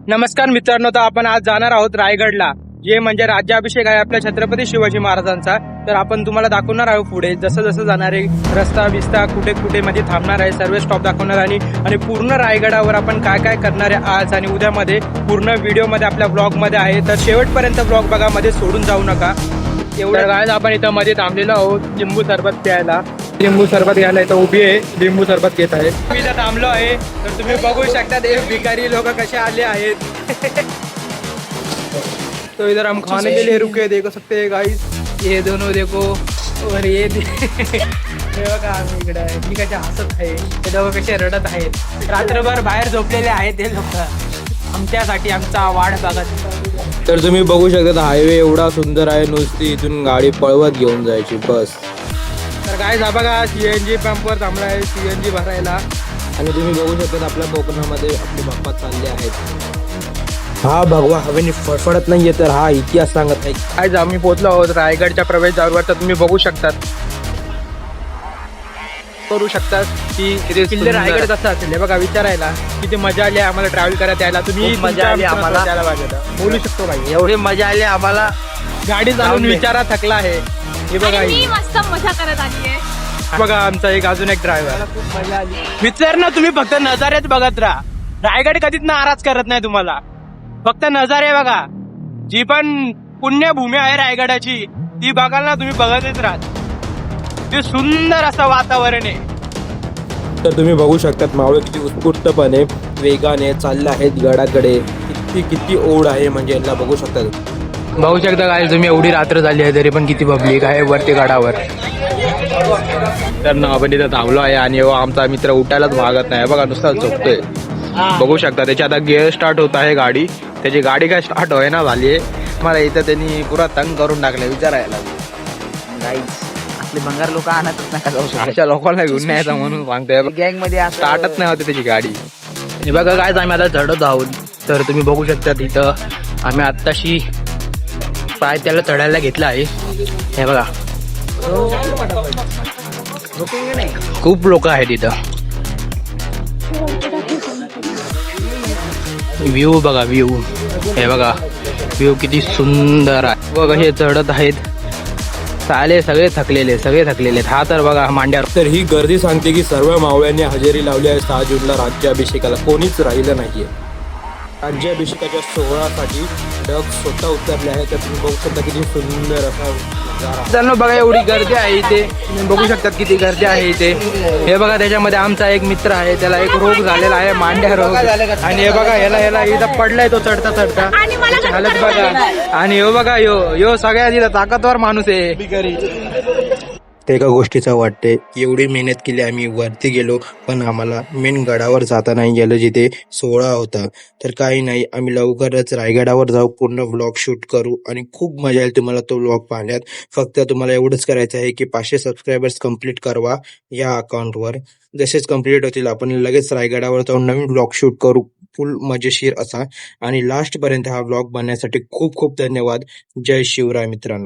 नमस्कार मित्रांनो, तर आपण आज जाणार आहोत रायगडला, जे म्हणजे राज्याभिषेक आहे आपल्या छत्रपती शिवाजी महाराजांचा. तर आपण तुम्हाला दाखवणार आहोत पुढे जसं जसं जाणार आहे, रस्ता बिस्ता कुठे कुठे मध्ये थांबणार आहे, सर्व स्टॉप दाखवणार आणि पूर्ण रायगडावर आपण काय काय करणार आहे आज आणि उद्यामध्ये पूर्ण व्हिडिओ मध्ये आपल्या ब्लॉग मध्ये आहे. तर शेवटपर्यंत ब्लॉग बघा, मध्ये सोडून जाऊ नका. एवढं काय आपण इथं मध्ये थांबलेलो आहोत लिंबू सरबत प्यायला. लिंबू सरबत घ्यायला इथं उभी आहे, लिंबू सरबत घेत आहे. मी इथं थांबलो आहे, तर तुम्ही बघू शकता ते भिकारी लोक कसे आले आहेत. तो इधर हम खाने के लिए रुके, देखो सकते हैं गाइस. ये दोनों देखो और ये बघा आम्ही इकडे आहे. मी कशा हसत आहे, ते दोघं कसे रडत आहेत. रात्रभर बाहेर झोपलेले आहेत ते लोक आमच्यासाठी, आमचा वाढ बघत. तर तुम्ही बघू शकता हायवे एवढा सुंदर आहे, नुसती इथून गाडी पळवत घेऊन जायची बस. तर काय जा बघा, सीएनजी पंपवर थांबला आहे सीएनजी भरायला. आणि तुम्ही बघू शकता आपल्या कोकणामध्ये आपले बाप्पा चालले आहेत. हा भगवा हवेने फडफडत नाहीये, तर हा इतिहास सांगत आहे. आज आम्ही पोहोचलो आहोत रायगडच्या प्रवेशद्वारावर. तर तुम्ही बघू शकतात की किल्ले रायगड कसं असेल हे बघा. विचारायला किती मजा आली आम्हाला ट्रॅव्हल करायला यायला. तुम्ही मजा आली आम्हाला. बोलू शकतो भाई, एवढी मजा आली आम्हाला. गाडी चालवून विचारा थकला आहे. हे बघा, मी मस्त मजा करत आली आहे. बघा आमचा एक अजून एक ड्रायव्हर. खूप मजा आली. विचार ना, तुम्ही फक्त नजारेच बघत राहा. रायगड कधीच नाराज करत नाही तुम्हाला, फक्त नजारे बघा. जी पण पुण्यभूमी आहे रायगडाची ती बघाल ना तुम्ही, बघतच राहा. ते सुंदर असं वातावरण आहे. तर तुम्ही बघू शकतात मावळे किती उत्स्फूर्तपणे वेगाने चालले आहेत गडाकडे. किती ओढ आहे म्हणजे यांना बघू शकतात. बघू शकता काय तुम्ही, एवढी रात्र झाली आहे तरी पण किती पब्लिक आहे वरती गडावर. तर ना आपण इथं थांबलो आहे आणि आमचा मित्र उठायलाच भागत नाही. बघा नुसता झोपतोय. बघू शकता त्याची आता गिअर स्टार्ट होत आहे गाडी. त्याची गाडी काय स्टार्ट होईना झाली आहे. मला इथं त्यांनी पुरा तंग करून टाकलं विचारायला. आपले भंगार लोक आणतच नका जाऊ शकत. अशा लोकांना घेऊन नाही यायचं म्हणून सांगतोय. गँग मध्ये स्टार्टच नाही होते त्याची गाडी. हे बघा काय आम्ही आता चढत आहोत. तर तुम्ही बघू शकता तिथं आम्ही आत्ताशी पाय त्याला चढायला घेतला आहे. हे बघा खूप लोक आहेत इथं. व्ह्यू बघा, व्ह्यू हे बघा, व्ह्यू किती सुंदर आहे. बघा हे चढत आहेत चाले, सगळे थकलेले. हा तर बघा मांड्यावर. तर ही गर्दी सांगते की सर्व मावळ्यांनी हजेरी लावली आहे 6 जूनला राज्याभिषेकाला. कोणीच राहिलं नाहीये. राज्याभिषेकाच्या सोहळ्यासाठी ढग स्वतः उतरले आहे. तर तुम्ही बघू शकता किती सुंदर असा नजारा. मित्रांनो बघा एवढी गर्दी आहे इथे. तुम्ही बघू शकतात किती गर्दी आहे इथे. हे बघा त्याच्यामध्ये आमचा एक मित्र आहे, त्याला एक रोग झालेला आहे, मांड्या रोग. आणि हे बघा ह्याला इथं पडलाय तो चढता आणि मला त्याची हालत बघा. आणि हो बघा यो सगळ्यात इथं ताकदवर माणूस आहे. ते एका गोष्टीचा वाटते, एवढी मेहनत केली आम्ही, वरती गेलो पण आम्हाला मेन गडावर जाता नाही गेलं जिथे सोहळा होता. तर काही नाही, आम्ही लवकरच रायगडावर जाऊ, पूर्ण व्लॉग शूट करू आणि खूप मजा येईल तुम्हाला तो व्लॉग पाहण्यात. फक्त तुम्हाला एवढंच करायचं आहे की 500 सबस्क्रायबर्स कंप्लीट करवा या अकाउंटवर. जसेच कंप्लीट होतील आपण लगेच रायगडावर जाऊन नवीन व्लॉग शूट करू, फुल मजेशीर असा. आणि लास्ट पर्यंत हा व्लॉग बनण्यासाठी खूप खूप धन्यवाद. जय शिवराय मित्रांनो.